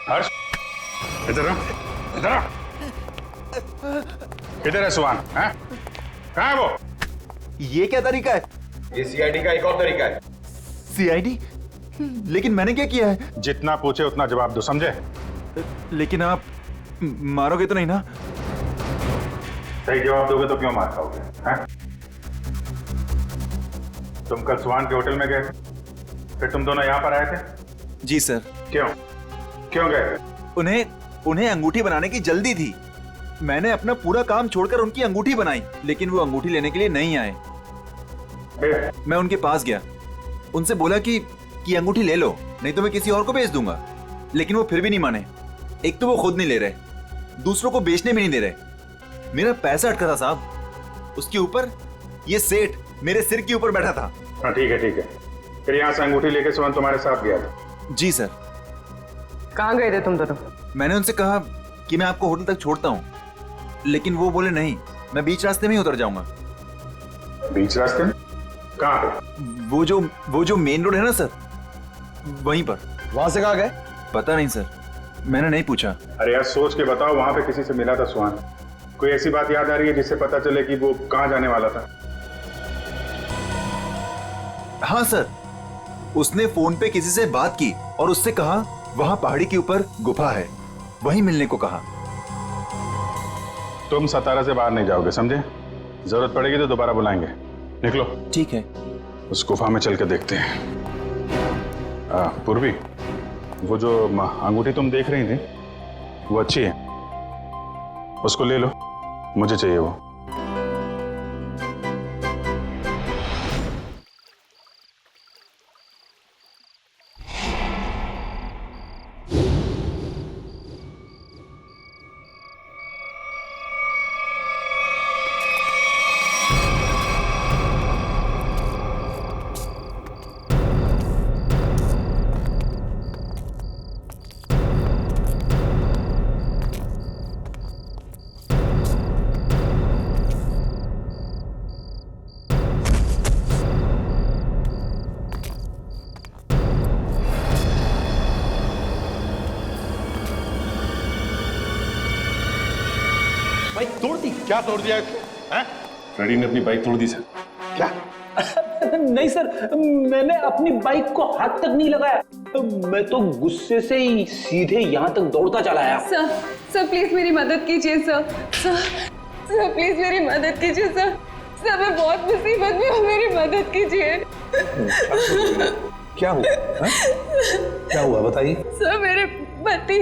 हर्ष, इधर आ, इधर आ। किधर है सुहान? हैं? कहाँ है वो? ये क्या तरीका है? ये सीआईडी का एक और तरीका है। सीआईडी? लेकिन मैंने क्या किया है? जितना पूछे उतना जवाब दो, समझे? लेकिन आप मारोगे तो नहीं ना? सही जवाब दोगे तो क्यों मार खाओगे? हैं? तुम कल सुहान के होटल में गए थे, फिर तुम दोनों यहाँ पर आए थे। जी सर। क्यों? क्यों गए थे? उन्हें अंगूठी बनाने की जल्दी थी। मैंने अपना पूरा काम छोड़कर उनकी अंगूठी बनाई, लेकिन वो अंगूठी लेने के लिए नहीं आए। फिर? मैं उनके पास गया, उनसे बोला कि अंगूठी ले लो, नहीं तो मैं किसी और को भेज दूंगा। लेकिन वो फिर भी नहीं माने। एक तो वो खुद नहीं ले रहे, दूसरों को बेचने भी नहीं दे रहे। मेरा पैसा अटका था साहब, उसके ऊपर ये सेठ मेरे सिर के ऊपर बैठा था। हाँ ठीक है ठीक है। फिर यहाँ से अंगूठी लेके सुहान तुम्हारे साथ गया था? जी सर। कहाँ गए थे तुम दोनों? मैंने उनसे कहा कि मैं आपको होटल तक छोड़ता हूँ, लेकिन वो बोले नहीं, मैं बीच रास्ते में ही उतर जाऊंगा। बीच रास्ते में? कहाँ पे? वो जो मेन रोड है ना सर, वहीं पर। वहां से कहाँ गए? पता नहीं सर, मैंने नहीं पूछा। अरे यार सोच के बताओ, वहां पे किसी से मिला था सुहान? कोई ऐसी बात याद आ रही है जिससे पता चले कि वो कहाँ जाने वाला था? हाँ सर, उसने फोन पे किसी से बात की और उससे कहा वहां पहाड़ी के ऊपर गुफा है, वहीं मिलने को कहा। तुम सतारा से बाहर नहीं जाओगे, समझे? जरूरत पड़ेगी तो दोबारा बुलाएंगे। निकलो। ठीक है। उस गुफा में चल के देखते हैं। पूर्वी, वो जो अंगूठी तुम देख रही थी वो अच्छी है, उसको ले लो, मुझे चाहिए वो। बाइक तोड़ दी? क्या तोड़ दिया इसने? हैं? फ्रेडी ने अपनी बाइक तोड़ दी सर। क्या? नहीं सर, मैंने अपनी बाइक को हाथ तक नहीं लगाया, मैं तो गुस्से से ही सीधे यहाँ तक दौड़ता चला आया। सर प्लीज मेरी मदद कीजिए सर प्लीज मेरी मदद कीजिए सर मैं बहुत मुसीबत में हूँ, मेरी मदद कीजिए। क्या हुआ? क्या हुआ बताइए। सर मेरे पति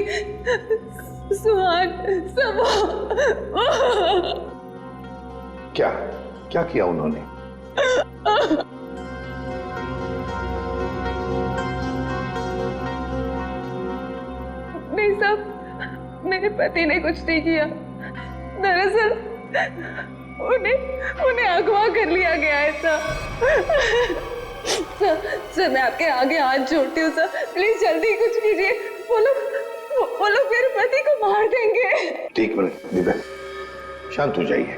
सुहान सब क्या क्या किया उन्होंने? नहीं साहब, मेरे पति ने कुछ नहीं किया। दरअसल उन्हें अगवा कर लिया गया है सर मैं आपके आगे हाथ जोड़ती हूँ सर, प्लीज जल्दी कुछ कीजिए। वो लोग मेरे पति को मार देंगे। एक मिनट दिव्या, शांत हो जाइए।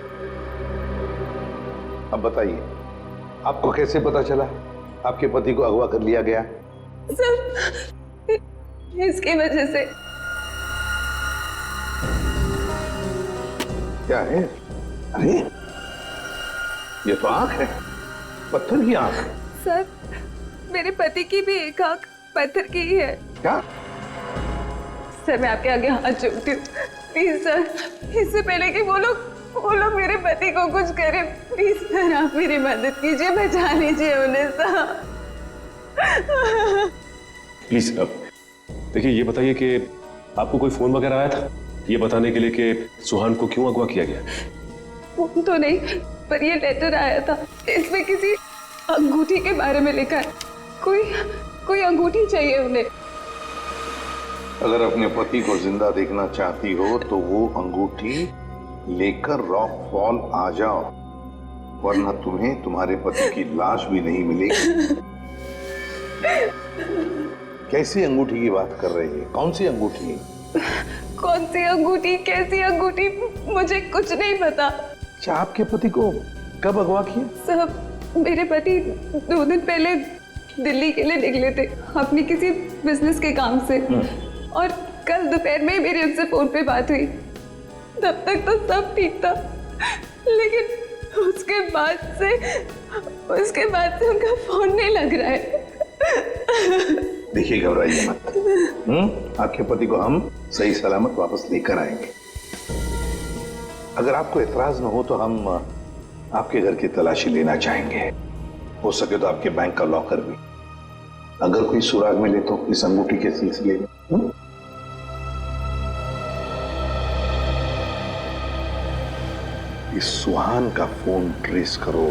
अब बताइए, आपको कैसे पता चला आपके पति को अगवा कर लिया गया? सर इसकी वजह से। क्या है? अरे ये तो आंख है, पत्थर की आंख। सर मेरे पति की भी एक आंख पत्थर की ही है। क्या? सर मैं आपके आगे हाथ जोड़ती हूँ, प्लीज सर, इससे पहले कि वो लोग मेरे पति को कुछ करें, प्लीज सर आप मेरी मदद कीजिए, बचा लीजिए उन्हें सर। प्लीज देखिए, ये बताइए कि आपको कोई फोन वगैरह आया था ये बताने के लिए कि सुहान को क्यों अगवा किया गया? फोन तो नहीं, पर ये लेटर आया था, इसमें किसी अंगूठी के बारे में लिखा है। कोई अंगूठी चाहिए उन्हें। अगर अपने पति को जिंदा देखना चाहती हो तो वो अंगूठी लेकर रॉक फॉल आ जाओ, वरना तुम्हें तुम्हारे पति की लाश भी नहीं मिलेगी। कैसी अंगूठी की बात कर रही है? कौन सी अंगूठी? कौन सी अंगूठी, कैसी अंगूठी, मुझे कुछ नहीं पता। अच्छा, आपके पति को कब अगवा किया? साहब मेरे पति 2 दिन पहले दिल्ली के लिए निकले थे अपनी किसी बिजनेस के काम से, और कल दोपहर में ही मेरी उनसे फोन पे बात हुई। तब तक तो सब ठीक था, लेकिन उसके बाद से उनका फोन नहीं लग रहा है। देखिए, घबराइए मत। आपके पति को हम सही सलामत वापस लेकर आएंगे। अगर आपको एतराज न हो तो हम आपके घर की तलाशी लेना चाहेंगे। हो सके तो आपके बैंक का लॉकर भी, अगर कोई सुराग मिले तो इस अंगूठी के सिलसिले में। इस सुहान का फोन ट्रेस करो,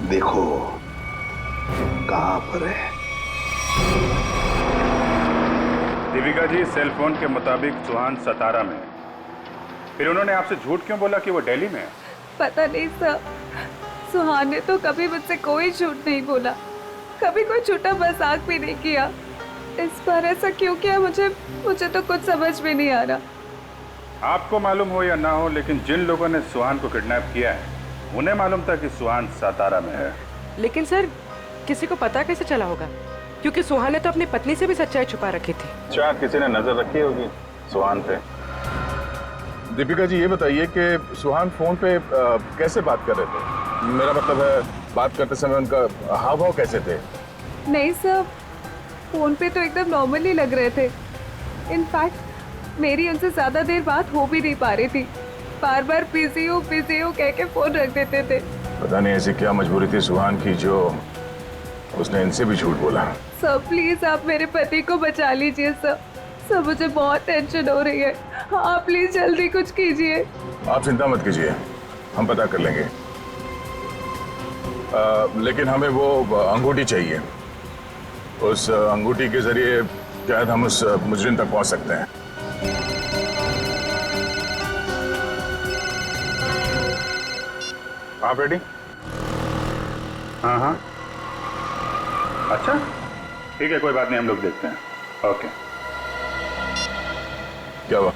देखो कहां पर है। दीपिका जी, सेल फोन के मुताबिक सुहान सतारा में है। फिर उन्होंने आपसे झूठ क्यों बोला कि वो दिल्ली में है? पता नहीं सर, सुहान ने तो कभी मुझसे कोई झूठ नहीं बोला, कभी कोई झूठा मजाक भी नहीं किया। इस बार ऐसा क्यों किया मुझे तो कुछ समझ में नहीं आ रहा। आपको मालूम हो या ना हो, लेकिन जिन लोगों ने सुहान को किडनैप किया है उन्हें मालूम था कि सुहान सतारा में है। लेकिन सर, किसी को पता कैसे चला होगा? क्योंकि सुहान ने तो अपनी पत्नी से भी सच्चाई छुपा रखी थी। शायद किसी ने नजर रखी होगी सुहान पे। दीपिका जी, ये बताइए कि सुहान फोन पे कैसे बात कर रहे थे? मेरा मतलब है, बात करते समय उनका हाव भाव कैसे थे? नहीं सर, फोन पे तो एकदम नॉर्मली लग रहे थे। इनफैक्ट मेरी उनसे ज्यादा देर बात हो भी नहीं पा रही थी, बार बार बिजी हो कह के फोन रख देते थे। पता नहीं ऐसी क्या मजबूरी थी सुहान की जो उसने इनसे भी झूठ बोला। सर प्लीज आप मेरे पति को बचा लीजिए सर। सर मुझे बहुत टेंशन हो रही है, हाँ प्लीज जल्दी कुछ कीजिए। आप चिंता मत कीजिए, हम पता कर लेंगे। लेकिन हमें वो अंगूठी चाहिए। उस अंगूठी के जरिए शायद हम उस मुजरिम तक पहुंच सकते हैं। आप रेडी? हाँ, अच्छा ठीक है, कोई बात नहीं, हम लोग देखते हैं। ओके। क्या हुआ?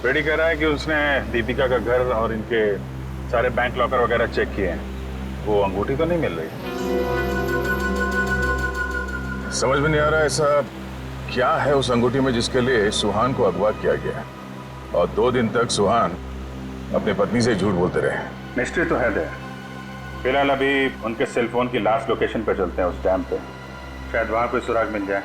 रेडी कह रहा है कि उसने दीपिका का घर और इनके सारे बैंक लॉकर वगैरह चेक किए हैं, वो अंगूठी तो नहीं मिल रही। समझ में नहीं आ रहा ऐसा क्या है उस अंगूठी में जिसके लिए सुहान को अगवा किया गया, और 2 दिन तक सुहान अपनी पत्नी से झूठ बोलते रहे। मिस्ट्री तो है। फिलहाल अभी उनके सेल फोन की लास्ट लोकेशन पे चलते हैं, उस डैम पे, शायद वहां कोई सुराग मिल जाए।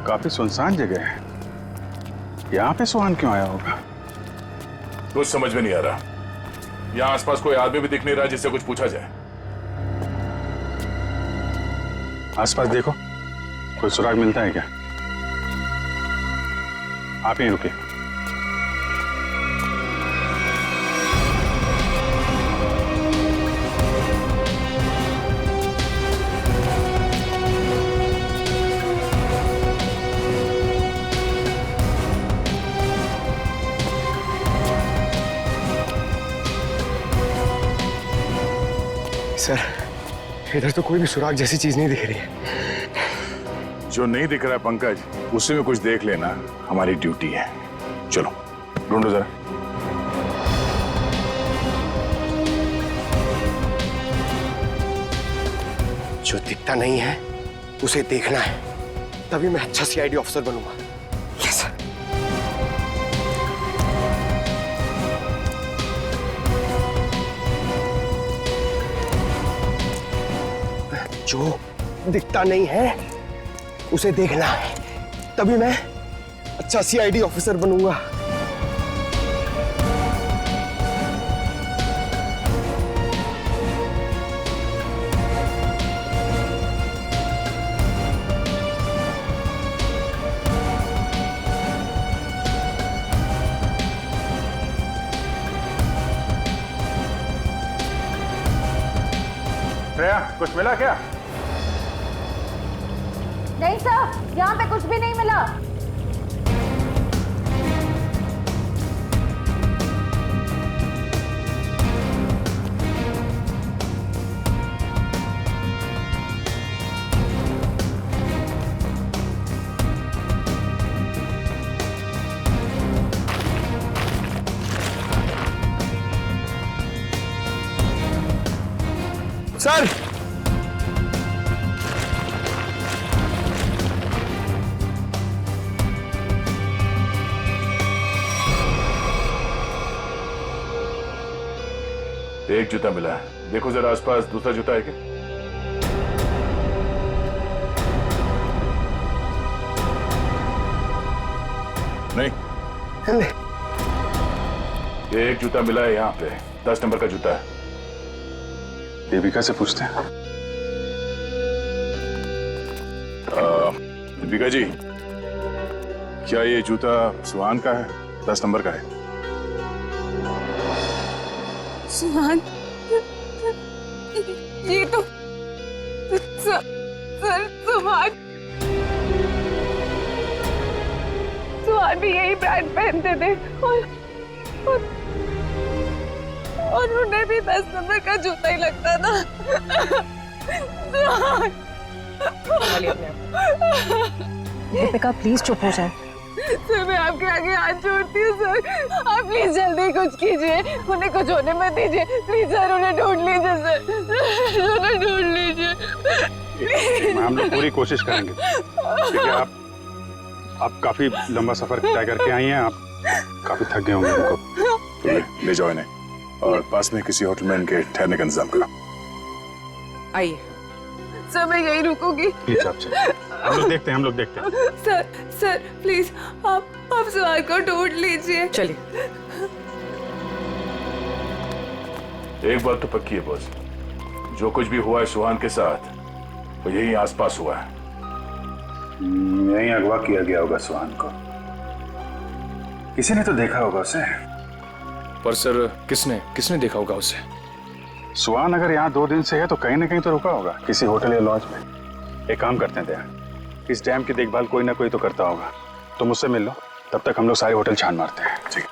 काफी सुनसान जगह है, यहाँ पे सुहान क्यों आया होगा? कुछ समझ में नहीं आ रहा। यहाँ आसपास कोई आदमी भी दिख नहीं रहा जिससे कुछ पूछा जाए। आसपास देखो, कोई सुराग मिलता है क्या? आप यहीं रुके। सर, इधर तो कोई भी सुराग जैसी चीज नहीं दिख रही है। जो नहीं दिख रहा है पंकज, उसी में कुछ देख लेना हमारी ड्यूटी है। चलो ढूंढो जरा। जो दिखता नहीं है उसे देखना है, तभी मैं अच्छा सीआईडी ऑफिसर बनूंगा। Yes sir. जो दिखता नहीं है उसे देखना है, तभी मैं अच्छा सीआईडी ऑफिसर बनूंगा। श्रेया, कुछ मिला क्या? नहीं सर, यहाँ पे कुछ भी नहीं मिला। सर, एक जूता मिला है, देखो जरा आसपास दूसरा जूता है क्या? नहीं, एक जूता मिला है यहाँ पे, 10 नंबर का जूता है। दीपिका से पूछते हैं। दीपिका जी, क्या ये जूता सुहान का है? 10 नंबर का है। सुहान, ये तो सर सुहान भी यही ब्रांड पहनते थे और उन्हें भी 10 नंबर का जूता ही लगता था। सुहान, दीपिका प्लीज चुप हो जाए। सर मैं आपके आगे हाथ जोड़ती हूँ सर, आप प्लीज जल्दी कुछ कीजिए, उन्हें कुछ होने मत दीजिए प्लीज सर, उन्हें ढूंढ लीजिए सर, उन्हें ढूंढ लीजिए। हम लोग पूरी कोशिश करेंगे, क्योंकि आप काफी लंबा सफर तय करके आई हैं, आप काफी थक गए होंगे उनको। तो ले जाओ इन्हें और पास में किसी होटल में इनके ठहरने का इंतजाम करो। आइए सर मैं यही रुकूंगी। प्लीज आप चलिए, हम लोग देखते हैं। सर प्लीज आप सुहान को ढूंढ लीजिए। चलिए। एक बात तो पक्की है बॉस, जो कुछ भी हुआ है सुहान के साथ वो यही आसपास हुआ है। यहीं अगवा किया गया होगा सुहान को, किसी ने तो देखा होगा उसे। पर सर किसने देखा होगा उसे? सुहान अगर यहाँ 2 दिन से है तो कहीं ना कहीं तो रुका होगा, किसी होटल या लॉज में। एक काम करते हैं दया, इस डैम की देखभाल कोई ना कोई तो करता होगा, तो मुझसे मिल लो, तब तक हम लोग सारे होटल छान मारते हैं। ठीक।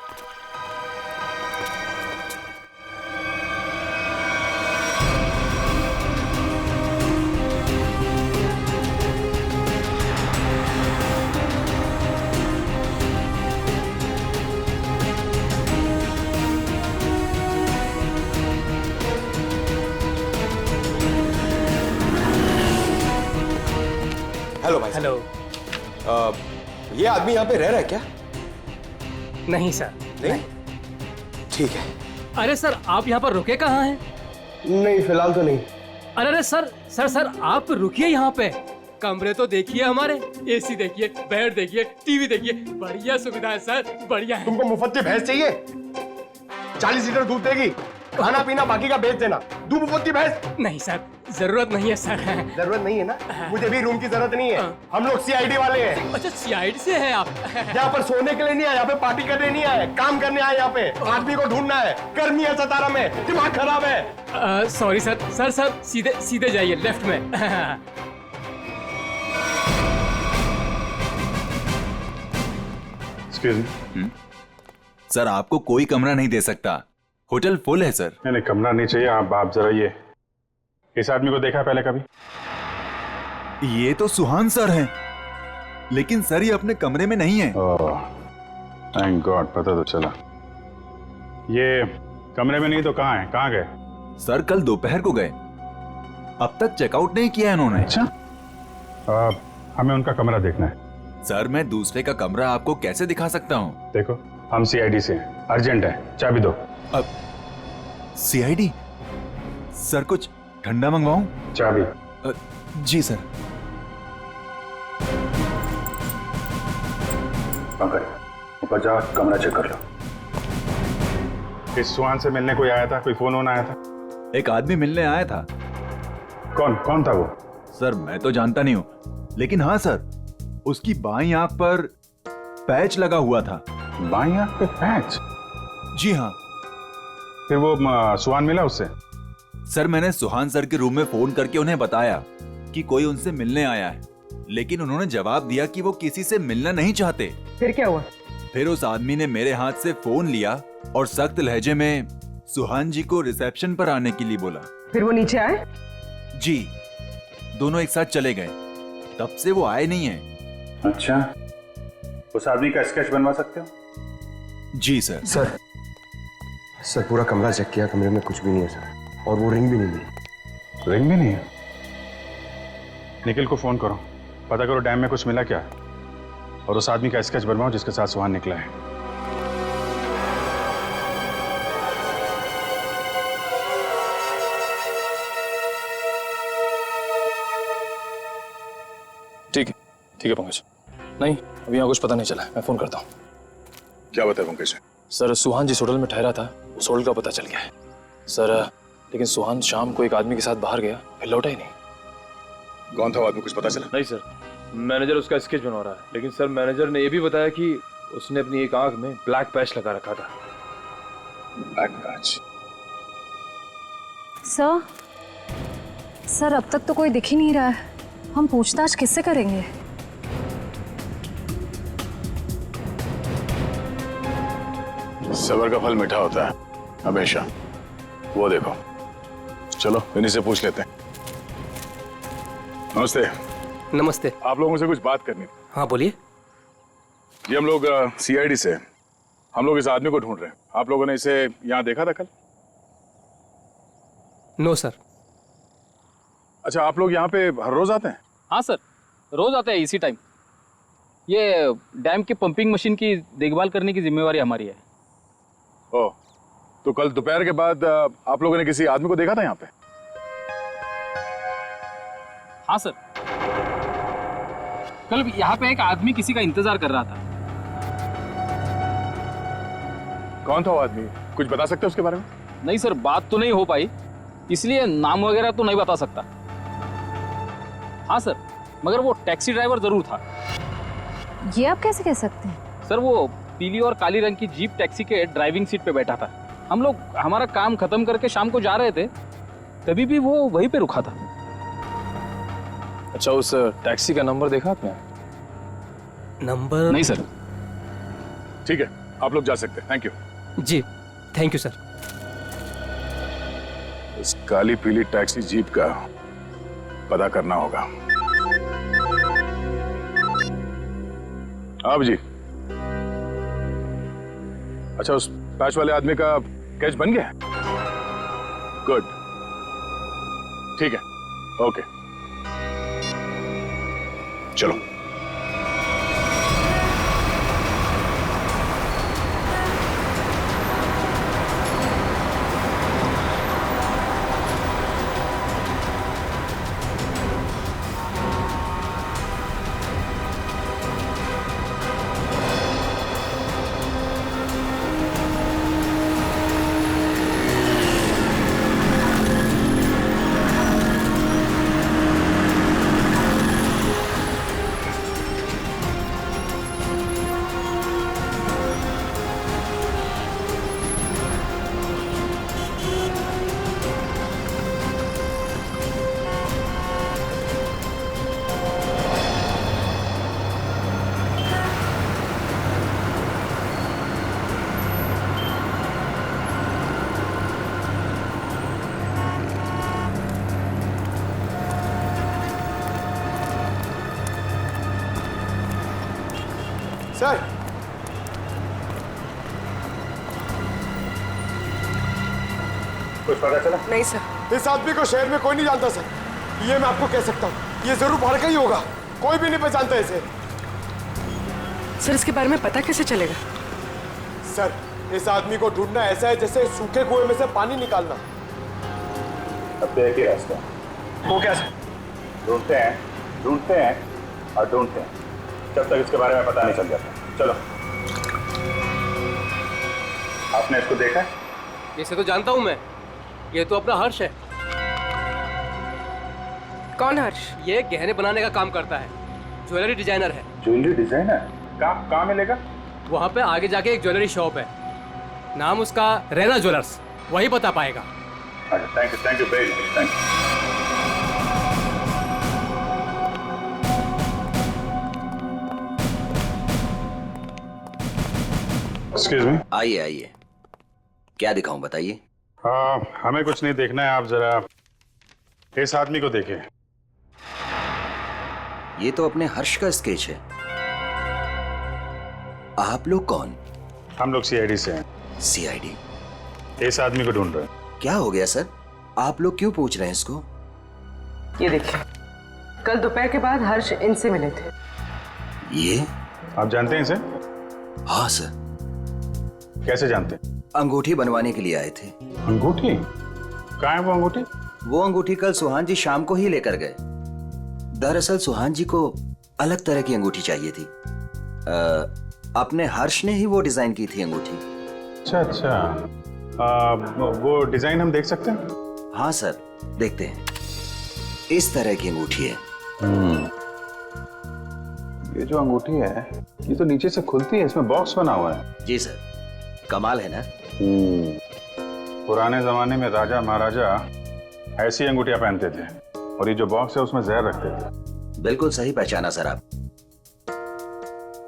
हेलो भाई। हेलो। ये आदमी यहाँ पे रह रहा है क्या? नहीं सर, नहीं? ठीक है। अरे सर आप यहाँ पर रुके कहाँ हैं? नहीं, फिलहाल तो नहीं। अरे सर आप रुकिए यहाँ पे। कमरे तो देखिए हमारे, एसी देखिए, बेड देखिए, टीवी देखिए, बढ़िया सुविधा है सर, बढ़िया है। तुमको मुफ्त की भैंस चाहिए? 40 लीटर दूध देगी, खाना पीना बाकी का बेच देना। दूध मुफ्त की भैंस? नहीं सर, जरूरत नहीं है सर। जरूरत नहीं है ना? मुझे भी रूम की जरूरत नहीं है, हम लोग सीआईडी वाले हैं। अच्छा सीआईडी से है आप? यहाँ पर सोने के लिए नहीं आए, यहाँ पे पार्टी करने नहीं आए, काम करने आए। यहाँ पे आदमी को ढूंढना है, गर्मी है सतारा में, दिमाग खराब है। सॉरी सर सीधे जाइए लेफ्ट में। सर आपको कोई कमरा नहीं दे सकता, होटल फुल है सर। नहीं कमरा नहीं चाहिए। आप जरा ये इस आदमी को देखा है पहले कभी? ये तो सुहान सर हैं, लेकिन सर ये अपने कमरे में नहीं है। थैंक गॉड, पता तो चला। ये कमरे में नहीं तो कहाँ है? कहाँ गए? सर कल दोपहर को गए, अब तक चेकआउट नहीं किया इन्होंने। अच्छा, हमें उनका कमरा देखना है। सर मैं दूसरे का कमरा आपको कैसे दिखा सकता हूँ? देखो हम सीआईडी से हैं, अर्जेंट है, चाबी दो। अब सीआईडी? सर कुछ ठंडा मंगवाऊं? चाबी। जी सर। पंकज ऊपर जा, कमरा चेक कर लो। इस सुहान से मिलने कोई आया था? कोई फोन आया था? एक आदमी मिलने आया था। कौन था वो? सर मैं तो जानता नहीं हूँ, लेकिन हाँ सर उसकी बाईं आंख पर पैच लगा हुआ था। बाईं आंख पे पैच? जी हाँ। फिर वो सुहान मिला उससे? सर मैंने सुहान सर के रूम में फोन करके उन्हें बताया कि कोई उनसे मिलने आया है, लेकिन उन्होंने जवाब दिया कि वो किसी से मिलना नहीं चाहते। फिर क्या हुआ? फिर उस आदमी ने मेरे हाथ से फोन लिया और सख्त लहजे में सुहान जी को रिसेप्शन पर आने के लिए बोला। फिर वो नीचे आए? जी, दोनों एक साथ चले गए। तब से वो आए नहीं है। अच्छा, उस आदमी का स्केच बनवा सकते हो? जी सर। सर पूरा कमरा चेक किया, कमरे में कुछ भी नहीं है सर, और वो रिंग भी नहीं मिली। रिंग भी नहीं है? निखिल को फोन करो, पता करो डैम में कुछ मिला क्या, और उस आदमी का स्केच बनवाओ जिसके साथ सुहान निकला है। ठीक है पंकज। नहीं, अभी यहाँ कुछ पता नहीं चला, मैं फोन करता हूँ। क्या बताया पंकज? सर सुहान जिस होटल में ठहरा था उस होटल का पता चल गया है सर, लेकिन सुहान शाम को एक आदमी के साथ बाहर गया, फिर लौटा ही नहीं। कौन था वो आदमी, कुछ पता चला? नहीं सर, मैनेजर उसका स्केच बनवा रहा है, लेकिन सर मैनेजर ने यह भी बताया कि उसने अपनी एक आंख में ब्लैक पैच लगा रखा था। Black patch? सर अब तक तो कोई दिख ही नहीं रहा है, हम पूछताछ किससे करेंगे? सबर का फल मीठा होता है हमेशा, वो देखो। चलो इन्हीं से पूछ लेते हैं। नमस्ते। नमस्ते। आप लोगों से कुछ बात करनी थी। हाँ बोलिए। ये हम लोग सीआईडी से, हम लोग इस आदमी को ढूंढ रहे हैं। आप लोगों ने इसे यहाँ देखा था कल? No sir. अच्छा, आप लोग यहाँ पे हर रोज आते हैं? हाँ सर, रोज आते हैं इसी टाइम। ये डैम की पंपिंग मशीन की देखभाल करने की जिम्मेवारी हमारी है। ओह, तो कल दोपहर के बाद आप लोगों ने किसी आदमी को देखा था यहाँ पे? हाँ सर, कल यहाँ पे एक आदमी किसी का इंतजार कर रहा था। कौन था वो आदमी, कुछ बता सकते हो उसके बारे में? नहीं सर, बात तो नहीं हो पाई, इसलिए नाम वगैरह तो नहीं बता सकता। हाँ सर, मगर वो टैक्सी ड्राइवर जरूर था। ये आप कैसे कह सकते हैं? सर वो पीली और काली रंग की जीप टैक्सी के ड्राइविंग सीट पे बैठा था। हम लोग हमारा काम खत्म करके शाम को जा रहे थे, तभी भी वो वहीं पे रुका था। अच्छा, उस टैक्सी का नंबर देखा आपने? नंबर? नहीं सर। ठीक है, आप लोग जा सकते हैं। Thank you. जी थैंक यू सर। इस काली पीली टैक्सी जीप का पता करना होगा। आप जी, अच्छा उस पैच वाले आदमी का कैच बन गया? गुड, ठीक है, ओके, चलो। सर, कुछ पता चला? नहीं सर। इस आदमी को शहर में कोई नहीं जानता सर, ये मैं आपको कह सकता हूँ। ये जरूर बाहर का ही होगा, कोई भी नहीं पहचानता इसे। सर इसके बारे में पता कैसे चलेगा? सर इस आदमी को ढूंढना ऐसा है जैसे सूखे कुएं में से पानी निकालना। अब तो एक ही रास्ता, वो कैसे? ढूंढते हैं और ढूंढते हैं जब तक इसके बारे में पता नहीं चल जाता। चलो। आपने इसको देखा है? इसे तो जानता हूं मैं, ये तो अपना हर्ष है। कौन हर्ष? ये गहने बनाने का काम करता है, ज्वेलरी डिजाइनर है। Jewellery designer? कहाँ मिलेगा? वहाँ पे आगे जाके एक ज्वेलरी शॉप है, नाम उसका रैना ज्वेलर्स, वही बता पाएगा। Thank you very much, thank you. Excuse me. आइए आइए, क्या दिखाऊं बताइए। हमें कुछ नहीं देखना है, आप जरा इस आदमी को देखिए। ये तो अपने हर्ष का स्केच है। आप लोग कौन? हम लोग सीआईडी से हैं। सीआईडी? इस आदमी को ढूंढ रहे हैं। क्या हो गया सर, आप लोग क्यों पूछ रहे हैं इसको? ये देखिए, कल दोपहर के बाद हर्ष इनसे मिले थे। ये आप जानते हैं इसे? हाँ सर। कैसे जानते हैं? अंगूठी बनवाने के लिए आए थे। अंगूठी? कहाँ है वो अंगूठी? वो अंगूठी कल सुहान जी शाम को ही लेकर गए। दरअसल सुहान जी को अलग तरह की अंगूठी चाहिए थी। अपने हर्ष ने ही वो डिजाइन की थी अंगूठी। अच्छा अच्छा, वो डिजाइन हम देख सकते हैं? हाँ सर, देखते हैं। इस तरह की अंगूठी है। ये जो अंगूठी है ये तो नीचे से खुलती है, इसमें बॉक्स बना हुआ है। जी सर, कमाल है ना। पुराने जमाने में राजा महाराजा ऐसी अंगूठियां पहनते थे, और ये जो बॉक्स है उसमें जहर रखते थे। बिल्कुल सही पहचाना सर आप।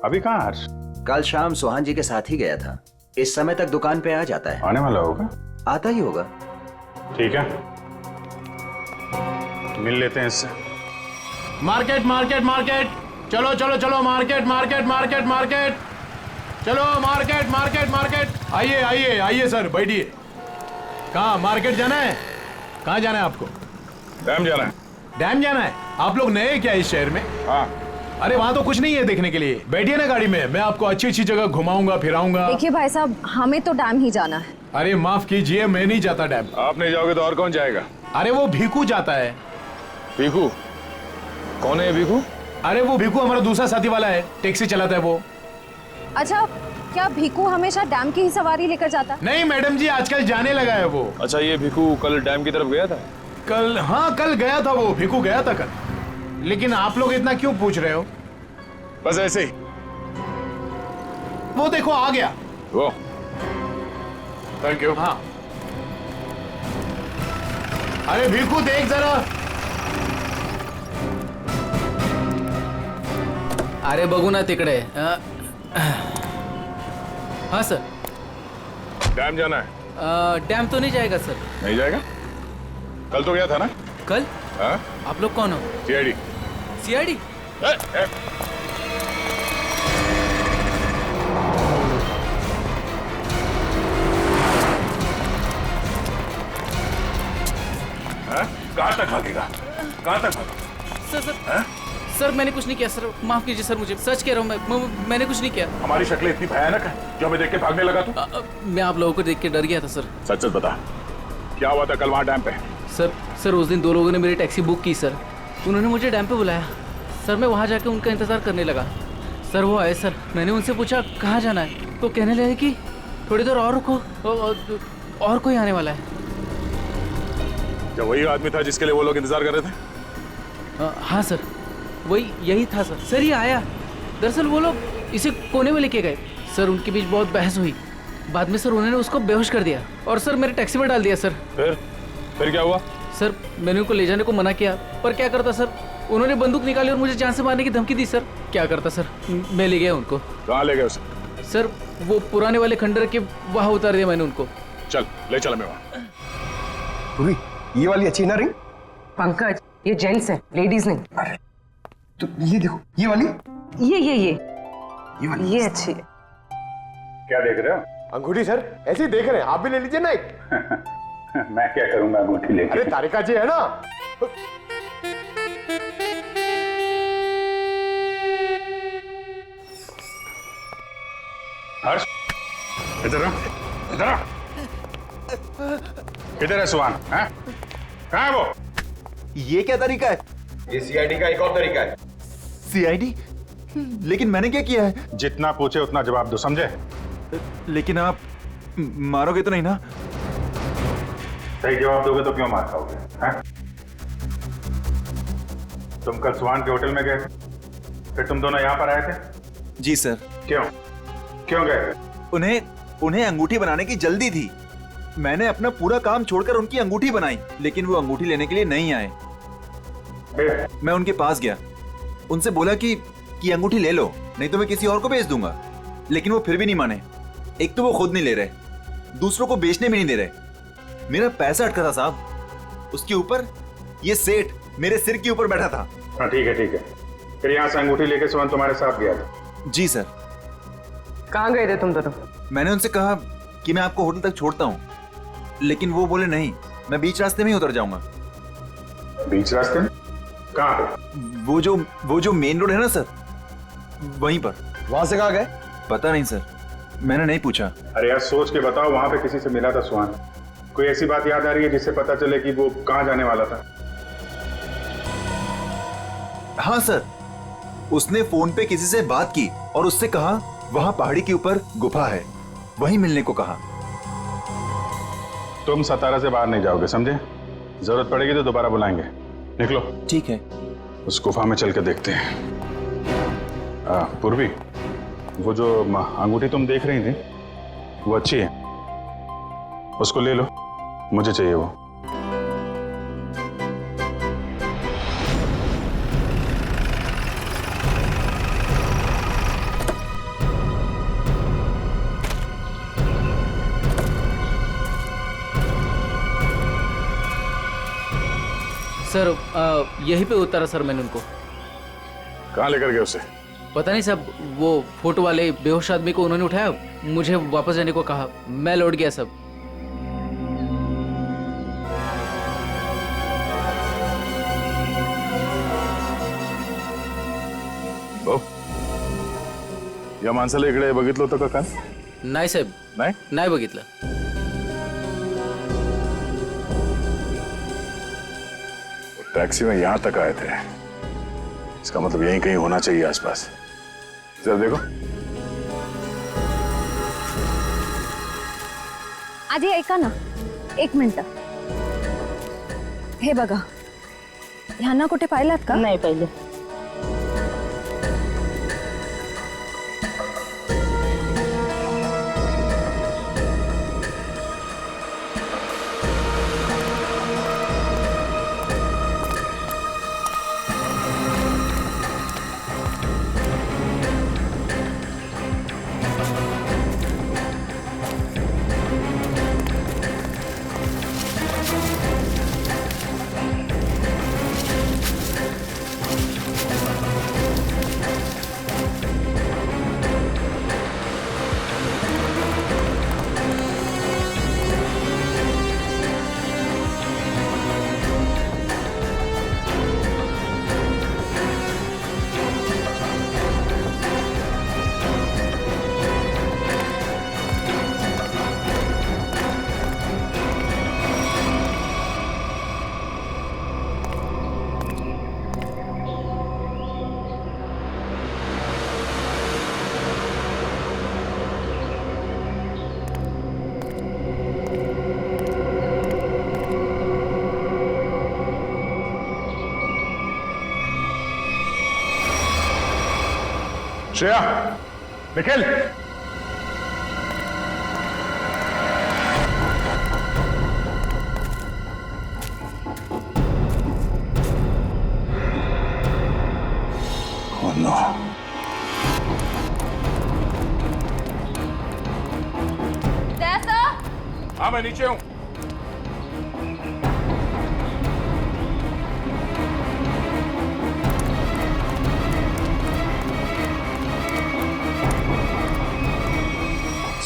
अभी कहाँ हर्ष? कल शाम सुहान जी के साथ ही गया था। इस समय तक दुकान पे आ जाता है। आने वाला होगा? आता ही होगा। ठीक है, मिल लेते हैं इससे। मार्केट मार्केट मार्केट, चलो चलो चलो, मार्केट मार्केट मार्केट मार्केट, चलो मार्केट मार्केट मार्केट। आइए आइए आइए सर, बैठिए। कहाँ मार्केट जाना है? कहाँ जाना है आपको? डैम जाना है। डैम जाना है? आप लोग नए क्या इस शहर में? हाँ। अरे वहाँ तो कुछ नहीं है देखने के लिए। बैठिए ना गाड़ी में, मैं आपको अच्छी अच्छी जगह घुमाऊंगा फिराऊंगा। देखिए भाई साहब, हमें तो डैम ही जाना है। अरे माफ कीजिए, मैं नहीं जाता डैम। आप नहीं जाओगे तो और कौन जाएगा? अरे वो भीखू जाता है। भीखू? कौन है भीखू? अरे वो भीखू हमारा दूसरा साथी वाला है, टैक्सी चलाता है वो। अच्छा, क्या भीखू हमेशा डैम की ही सवारी लेकर जाता है? नहीं मैडम जी, आजकल जाने लगा है वो। अच्छा, ये भीखू कल डैम की तरफ गया था? कल? हाँ कल गया था वो, भीखू गया था कल। लेकिन आप लोग इतना क्यों पूछ रहे हो? बस ऐसे ही। वो देखो आ गया वो। Thank you. हाँ। अरे भीखू देख जरा। अरे बघू ना तिकडे। हाँ सर। डैम जाना है? डैम तो नहीं जाएगा सर। नहीं जाएगा? कल तो गया था ना? कल? हाँ? आप लोग कौन हो? सीआईडी। सीआईडी? कहाँ तक भागेगा? कहाँ तक भागेगा? सर सर सर मैंने कुछ नहीं किया सर, माफ कीजिए सर, मुझे सच कह रहा हूँ, मैंने कुछ नहीं किया। हमारी शक्लें इतनी भयानक है जो हमें देख के भागने लगा तू? मैं आप लोगों को देख के डर गया था सर। सच सच बता, क्या हुआ था कल वहाँ डैम पे? सर उस दिन दो लोगों ने मेरी टैक्सी बुक की सर। उन्होंने मुझे डैम पे बुलाया सर। मैं वहाँ जाके उनका इंतजार करने लगा सर। वो आए सर, मैंने उनसे पूछा कहाँ जाना है, तो कहने लगे कि थोड़ी देर और रुको, और कोई आने वाला है। क्या वही आदमी था जिसके लिए वो लोग इंतजार कर रहे थे? हाँ सर, वही यही था सर। सर ये आया, दरअसल वो लोग इसे कोने में लेके गए सर। उनके बीच बहुत बहस हुई, बाद में सर उन्होंने उसको बेहोश कर दिया और सर मेरे टैक्सी में डाल दिया सर। फिर क्या हुआ? सर मैंने उनको ले जाने को मना किया, पर क्या करता सर, उन्होंने बंदूक निकाली और मुझे जान से मारने की धमकी दी सर। क्या करता सर, मैं ले गया उनको। कहाँ ले गए उसे? सर वो पुराने वाले खंडर के वहाँ उतार दिया मैंने उनको। चल ले चल मैं वहाँ। ये वाली अच्छी ना रिंग? पंकज, ये जेंट्स है, लेडीज नहीं। अरे तो ये देखो, ये वाली? ये वाली, ये अच्छी है। क्या देख रहे हो? अंगूठी सर, ऐसे ही देख रहे हैं, आप भी ले लीजिए ना एक। मैं क्या करूंगा अंगूठी लेके? अरे तारिका जी है ना। हर्ष, इधर आ, इधर आ। किधर है सुहान? हैं? कहाँ है वो? ये क्या तरीका है? ये सीआईडी का एक और तरीका है। सीआईडी? लेकिन मैंने क्या किया है? जितना पूछे उतना जवाब दो, समझे? लेकिन आप मारोगे तो नहीं ना? सही जवाब दोगे तो क्यों मार खाओगे? हैं? तुम कल सुहान के होटल में गए थे, फिर तुम दोनों यहाँ पर आए थे? जी सर। क्यों गए थे? उन्हें अंगूठी बनाने की जल्दी थी, मैंने अपना पूरा काम छोड़कर उनकी अंगूठी बनाई, लेकिन वो अंगूठी लेने के लिए नहीं आए। मैं उनके पास गया, उनसे बोला कि अंगूठी ले लो, नहीं तो मैं किसी और को बेच दूंगा, लेकिन वो फिर भी नहीं माने। एक तो वो खुद नहीं ले रहे, दूसरों को बेचने भी नहीं दे रहे। मेरा पैसा अटका था साहब, उसके ऊपर ये सेठ मेरे सिर के ऊपर बैठा था। हाँ ठीक है ठीक है। फिर यहाँ से अंगूठी लेके सुहान तुम्हारे साथ गया था? जी सर। कहाँ गए थे तुम दोनों? मैंने उनसे कहा कि मैं आपको होटल तक छोड़ता हूँ, लेकिन वो बोले नहीं, मैं बीच रास्ते में ही उतर जाऊंगा। बीच रास्ते में? कहाँ पे? वो जो मेन रोड है ना सर, वहीं पर। वहां से कहाँ गए? पता नहीं सर, मैंने नहीं पूछा। अरे यार सोच के बताओ, वहां पे किसी से मिला था सुहान? कोई ऐसी बात याद आ रही है जिससे पता चले कि वो कहाँ जाने वाला था? हाँ सर, उसने फोन पे किसी से बात की और उससे कहा वहां पहाड़ी के ऊपर गुफा है, वहीं मिलने को कहा। तुम सतारा से बाहर नहीं जाओगे, समझे? जरूरत पड़ेगी तो दोबारा बुलाएंगे। निकलो। ठीक है। उस गुफा में चल के देखते हैं। पूर्वी, वो जो अंगूठी तुम देख रही थी वो अच्छी है, उसको ले लो, मुझे चाहिए वो। सर यहीं पे उतारा सर मैंने उनको। कहाँ लेकर गए उसे? पता नहीं सब, वो फोटो वाले बेहोश आदमी को उन्होंने उठाया, मुझे वापस जाने को कहा, मैं लौट गया सब। या माणसाला इकडे बघितलं होतं का काल? नाही साहेब, नाही बघितलं। टैक्सी में यहां तक आए थे, इसका मतलब यहीं कहीं होना चाहिए आसपास। जरा देखो। आधी ऐका ना, एक मिनिट। हे बघा, ह्यांना कुठे पाहिलात का? नाही पाहिलं। Shreya, Nikhil, oh no. हाँ मैं नीचे हूं।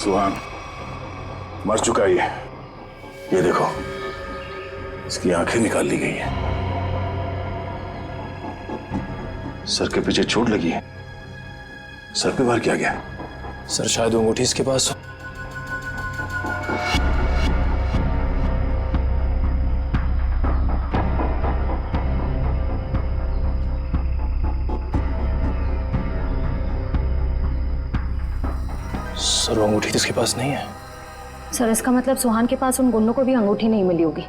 सुहान मर चुका है ये देखो, इसकी आंखें निकाल ली गई हैं, सर के पीछे चोट लगी है। सर पे वार किया गया। सर शायद वो अंगूठी इसके पास हो। सर वो अंगूठी इसके पास नहीं है। सर इसका मतलब सुहान के पास उन गुंडों को भी अंगूठी नहीं मिली होगी,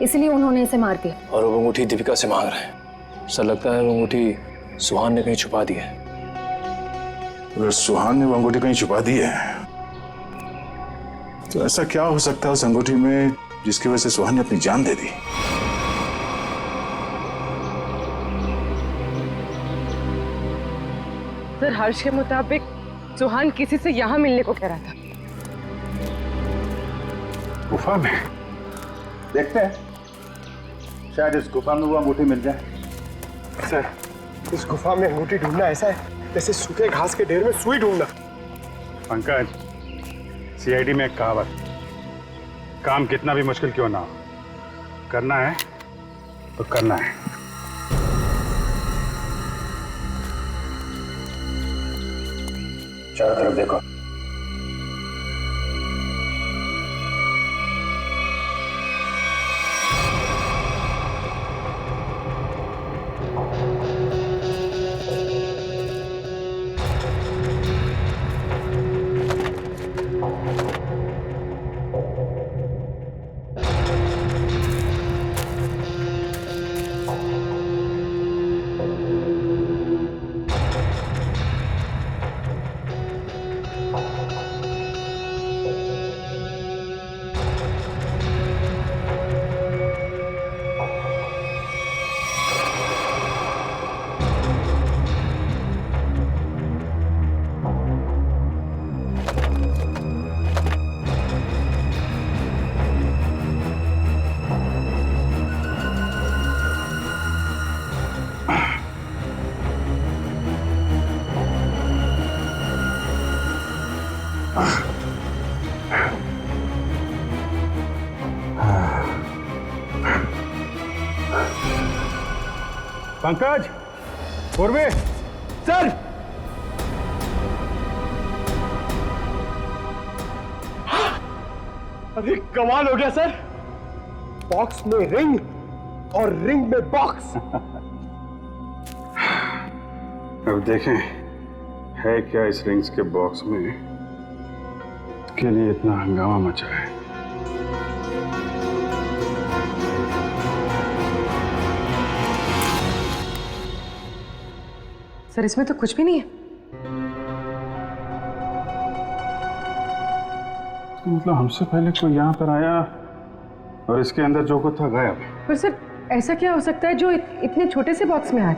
इसलिए उन्होंने इसे मार दिया। और वो अंगूठी दीपिका से मांग रहे हैं। सर लगता है वो अंगूठी सुहान ने कहीं छुपा दी है। अगर सुहान ने वो अंगूठी कहीं छुपा दी है तो ऐसा क्या हो सकता है उस अंगूठी में जिसकी वजह से सुहान ने अपनी जान दे दी? सर हर्ष के मुताबिक सुहान किसी से यहाँ मिलने को कह रहा था। गुफा में देखते हैं, शायद इस गुफा में वो अंगूठी मिल जाए। सर, इस गुफा में अंगूठी ढूंढना ऐसा है जैसे सूखे घास के ढेर में सुई ढूंढना। पंकज, सीआईडी में एक कहावत, काम कितना भी मुश्किल क्यों ना हो, करना है तो करना है। चारों तरफ देखो। पंकज, पूर्वे, सर। अरे कमाल हो गया सर, बॉक्स में रिंग और रिंग में बॉक्स। अब देखें है क्या इस रिंग्स के बॉक्स में, इसके लिए इतना हंगामा मचा है। सर इसमें तो कुछ भी नहीं है। तो मतलब हमसे पहले कोई यहाँ पर आया और इसके अंदर जो कुछ था गायब। पर सर ऐसा क्या हो सकता है जो इतने छोटे से बॉक्स में आया?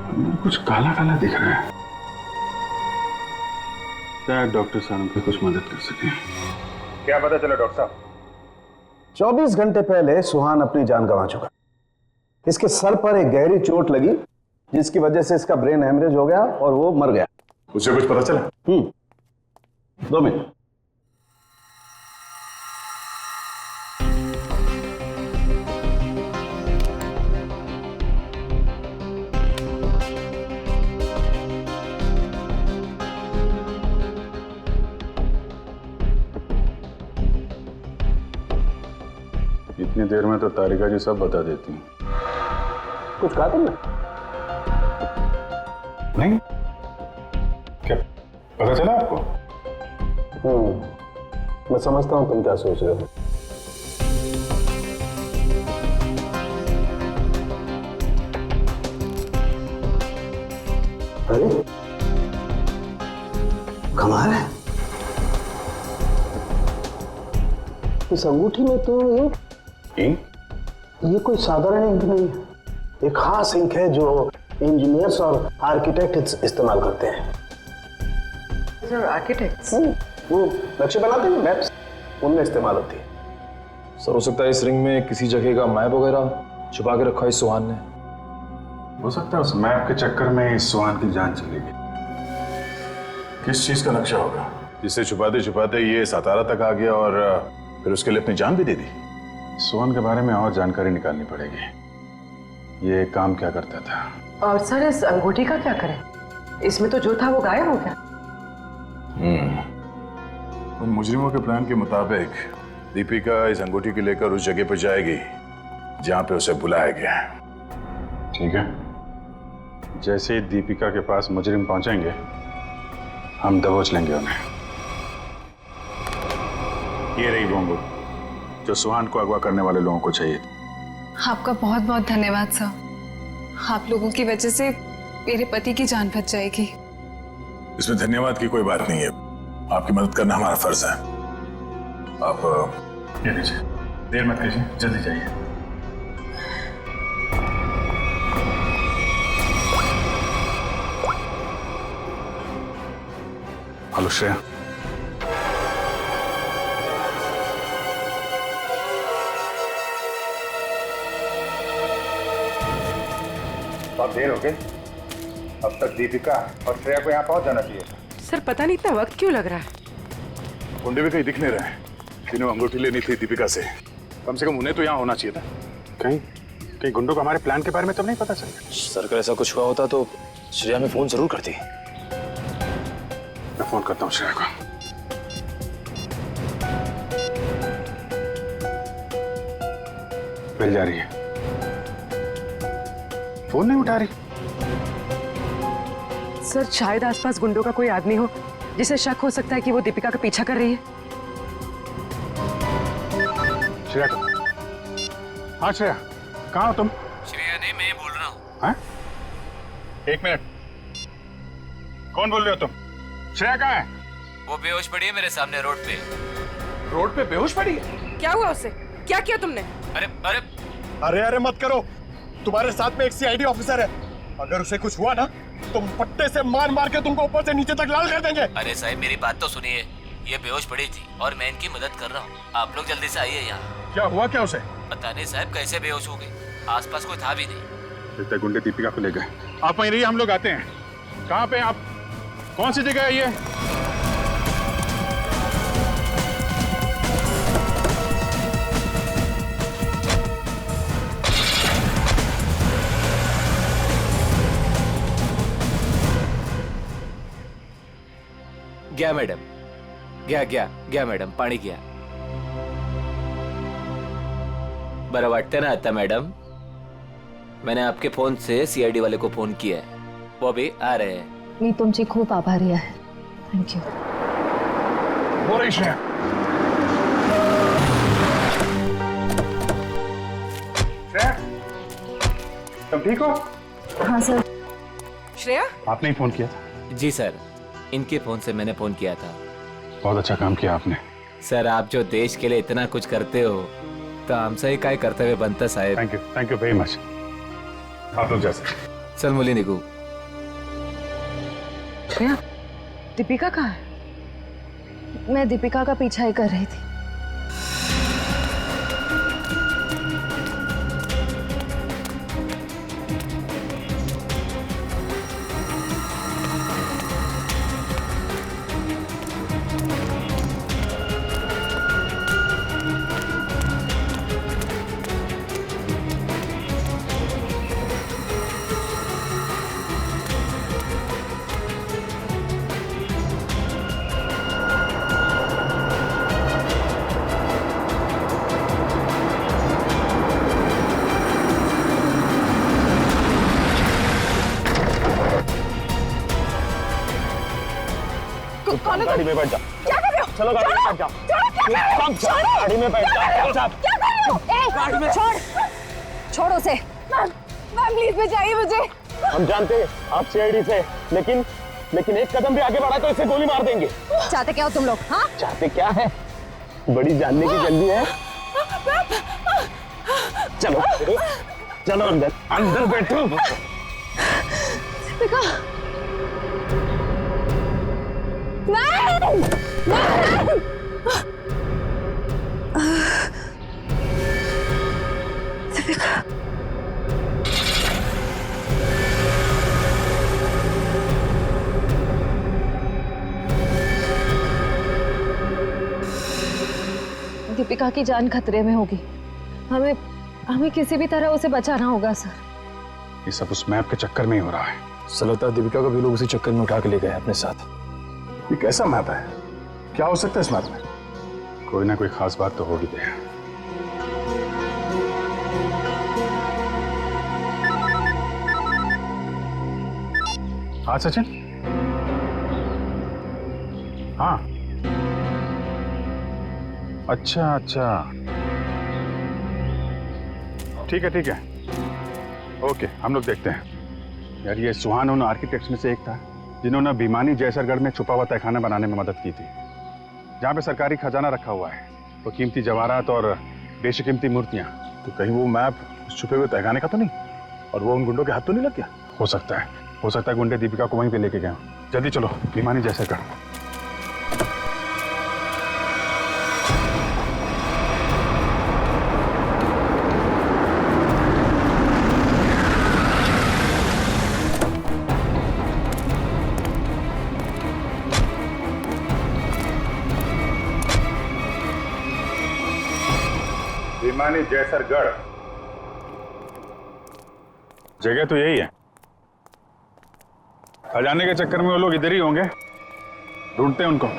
अंदर कुछ काला काला दिख रहा है। शायद डॉक्टर साहब की कुछ मदद कर सके। क्या पता चला डॉक्टर साहब? 24 घंटे पहले सुहान अपनी जान गंवा चुका। इसके सर पर एक गहरी चोट लगी जिसकी वजह से इसका ब्रेन हेमरेज हो गया और वो मर गया। उसे कुछ पता चला? 2 मिनट। इतनी देर में तो तारिका जी सब बता देती हैं। कुछ कहा तुमने? नहीं, क्या पता चला आपको? मैं समझता हूं तुम क्या सोच रहे हो। अरे कमाल है, इस अंगूठी में तो इंक, ये कोई साधारण इंक नहीं है, एक खास इंक है जो इंजीनियर्स और आर्किटेक्ट इस्तेमाल करते हैं। Sir architects? वो नक्शे बनाते हैं, मैप्स, उनमें इस्तेमाल होती है। सर हो सकता है इस रिंग में किसी जगह का मैप वगैरह छुपा के रखा है सुहान ने। हो सकता है उस मैप के चक्कर में इस सुहान की जान चली गई। किस चीज का नक्शा होगा जिससे छुपाते छुपाते ये सातारा तक आ गया और फिर उसके लिए अपनी जान भी दे दी? सुहान के बारे में और जानकारी निकालनी पड़ेगी। ये काम क्या करता था? और सर इस अंगूठी का क्या करें? इसमें तो जो था वो गायब हो गया। उन मुजरिमों के प्लान के मुताबिक दीपिका इस अंगूठी को लेकर उस जगह पर जाएगी जहां पे उसे बुलाया गया है। ठीक है, जैसे ही दीपिका के पास मुजरिम पहुंचेंगे हम दबोच लेंगे उन्हें। ये रही वो अंगूठी जो सुहान को अगवा करने वाले लोगों को चाहिए थी। आपका बहुत बहुत धन्यवाद सर। आप लोगों की वजह से मेरे पति की जान बच जाएगी। इसमें धन्यवाद की कोई बात नहीं है, आपकी मदद करना हमारा फर्ज है। आप ये लीजिए, देर मत कीजिए, जल्दी जाइए। हेलो श्रेया। बहुत देर हो गई, अब तक दीपिका और श्रेया को यहाँ पहुंच जाना चाहिए। सर पता नहीं इतना वक्त क्यों लग रहा है। गुंडे भी कहीं दिख नहीं रहे हैं। जिन्हें अंगूठी लेनी थी दीपिका से, कम से कम उन्हें तो यहाँ होना चाहिए था। कहीं गुंडों को हमारे प्लान के बारे में तब नहीं पता चला। सर अगर ऐसा कुछ हुआ होता तो श्रेया में फोन जरूर करती। मैं फोन करता हूँ श्रेया को। मिल जा रही है, फोन नहीं उठा रही। सर शायद आसपास गुंडों का कोई आदमी हो जिसे शक हो सकता है कि वो दीपिका का पीछा कर रही है। श्रेया को। हाँ श्रेया, कहाँ हो तुम? श्रेया नहीं, मैं बोल रहा हूँ। हाँ? एक मिनट, कौन बोल रहे हो तुम? श्रेया कहाँ है? वो बेहोश पड़ी है मेरे सामने रोड पे। रोड पे बेहोश पड़ी है? क्या हुआ उसे? क्या किया तुमने? अरे अरे अरे अरे मत करो, तुम्हारे साथ में एक सीआईडी ऑफिसर है। अगर उसे कुछ हुआ ना तो पट्टे से मार मार के तुमको ऊपर से नीचे तक लाल कर देंगे। अरे साहब मेरी बात तो सुनिए, ये बेहोश पड़ी थी और मैं इनकी मदद कर रहा हूँ। आप लोग जल्दी से आइए यहाँ। क्या हुआ क्या उसे? पता नहीं साहब कैसे बेहोश हो गई, आसपास कोई था भी नहीं। लगता है गुंडे दीपिका को ले गए। आप वहीं रहिए, हम लोग आते हैं। कहाँ पे आप? कौन सी जगह है ये? गया मैडम, गया मैडम, पाणी गया। बरं वाटते ना आता मैडम? मैंने आपके फोन से सीआईडी वाले को फोन किया है, वो भी आ रहे हैं। मी तुमची खूप आभारी आहे। Thank you. हो रही श्रेया। श्रेया, तुम ठीक हो? हाँ सर। श्रेया? आपने ही फोन किया था? जी सर, इनके फोन से मैंने फोन किया था। बहुत अच्छा काम किया आपने। सर आप जो देश के लिए इतना कुछ करते हो तो हमसे ही काय कर्तव्य बनता साहेब। Thank you very much. आप लोग जा सकते। चल मुली निघू। श्रेया, दीपिका कहाँ है? मैं दीपिका का पीछा ही कर रही थी। गाड़ी में बैठ जाओ। क्या कर रहे हो? चलो गाड़ी में बैठ जाओ। गाड़ी में बैठ जाओ। क्या कर रहे हो? गाड़ी में छोड़ उसे। मैम प्लीज बचाइए मुझे। हम जानते हैं आप सीआईडी से, लेकिन एक कदम भी आगे बढ़ा तो इसे गोली मार देंगे। चाहते क्या हो तुम लोग? हाँ चाहते क्या है? बड़ी जानने की जल्दी है। चलो चलो अंदर बैठो। दीपिका, नहीं दीपिका, दीपिका की जान खतरे में होगी। हमें किसी भी तरह उसे बचाना होगा सर। ये सब उस मैप के चक्कर में ही हो रहा है। सलता दीपिका को भी लोग उसी चक्कर में उठा के ले गए अपने साथ। ये कैसा मैप है? क्या हो सकता है इस मैप में? कोई ना कोई खास बात तो होगी। हाँ सचिन। हाँ अच्छा ठीक है ओके, हम लोग देखते हैं। यार ये सुहान उन आर्किटेक्ट्स में से एक था जिन्होंने भीमानी जैसरगढ़ में छुपा हुआ तहखाना बनाने में मदद की थी, जहाँ पे सरकारी खजाना रखा हुआ है, तो कीमती जवाहरात और बेशकीमती मूर्तियाँ। तो कहीं वो मैप उस छुपे हुए तहखाने का तो नहीं, और वो उन गुंडों के हाथ तो नहीं लग गया? हो सकता है गुंडे दीपिका को वहीं पे लेके गए। जल्दी चलो, भीमानी जैसरगढ़। भीमानी जैसरगढ़ जगह तो यही है। खजाने के चक्कर में वो लोग इधर ही होंगे, ढूंढते हैं उनको।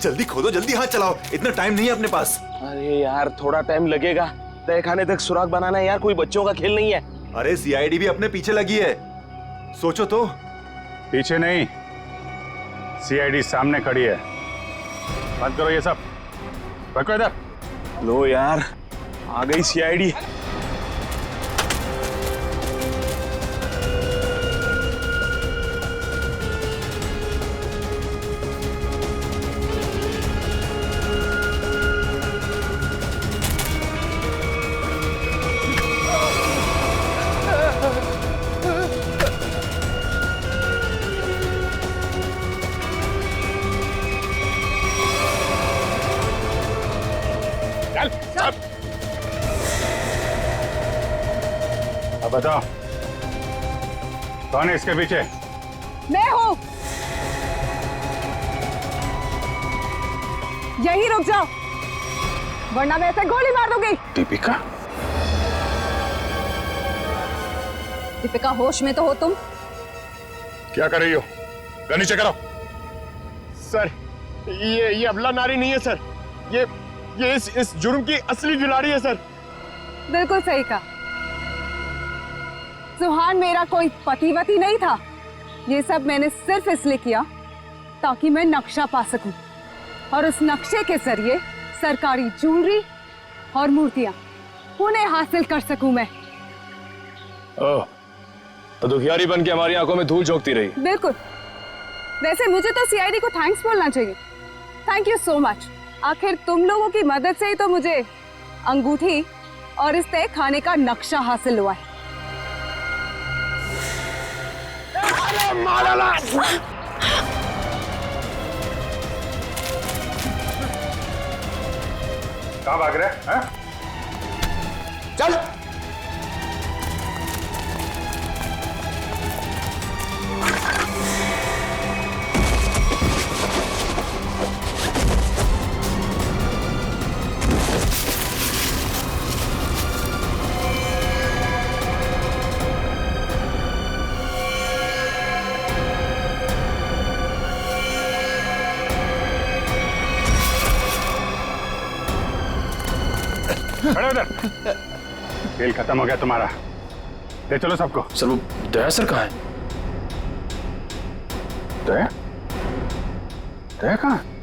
जल्दी खोदो, जल्दी हाथ चलाओ, इतना टाइम नहीं है अपने पास। अरे यार थोड़ा टाइम लगेगा, तहखाने तक सुराग बनाना है यार, कोई बच्चों का खेल नहीं है। अरे सीआईडी भी अपने पीछे लगी है, सोचो तो। पीछे नहीं, सीआईडी सामने खड़ी है। बंद करो ये सब, रखो इधर। लो यार, आ गई सीआईडी। अब बताओ, कौन है इसके पीछे? मैं हूँ। यही रुक जाओ, वरना मैं ऐसे गोली मार दूंगी। दीपिका? दीपिका, होश में तो हो तुम? क्या कर रही हो? गन नीचे करो। सर, ये अबला नारी नहीं है सर, ये इस जुर्म की असली जुलारी है सर। बिल्कुल सही कहा। सुहान मेरा कोई पतिवती नहीं था। ये सब मैंने सिर्फ इसलिए किया ताकि मैं नक्शा पा सकूं, और उस नक्शे के जरिए सरकारी ज्वेलरी और मूर्तियां उन्हें हासिल कर सकूं मैं। ओह, तो दुखियारी बन के हमारी आंखों में धूल झोंकती रही। बिल्कुल। वैसे मुझे तो सीआईडी को थैंक्स बोलना चाहिए। Thank you so much. आखिर तुम लोगों की मदद से ही तो मुझे अंगूठी और इस तय खाने का नक्शा हासिल हुआ है। कहाँ भाग रहे हैं? चल। खड़े उधर। खेल खत्म हो गया तुम्हारा, ले चलो सबको। सर वो दया सर कहाँ है? दया? दया कहाँ?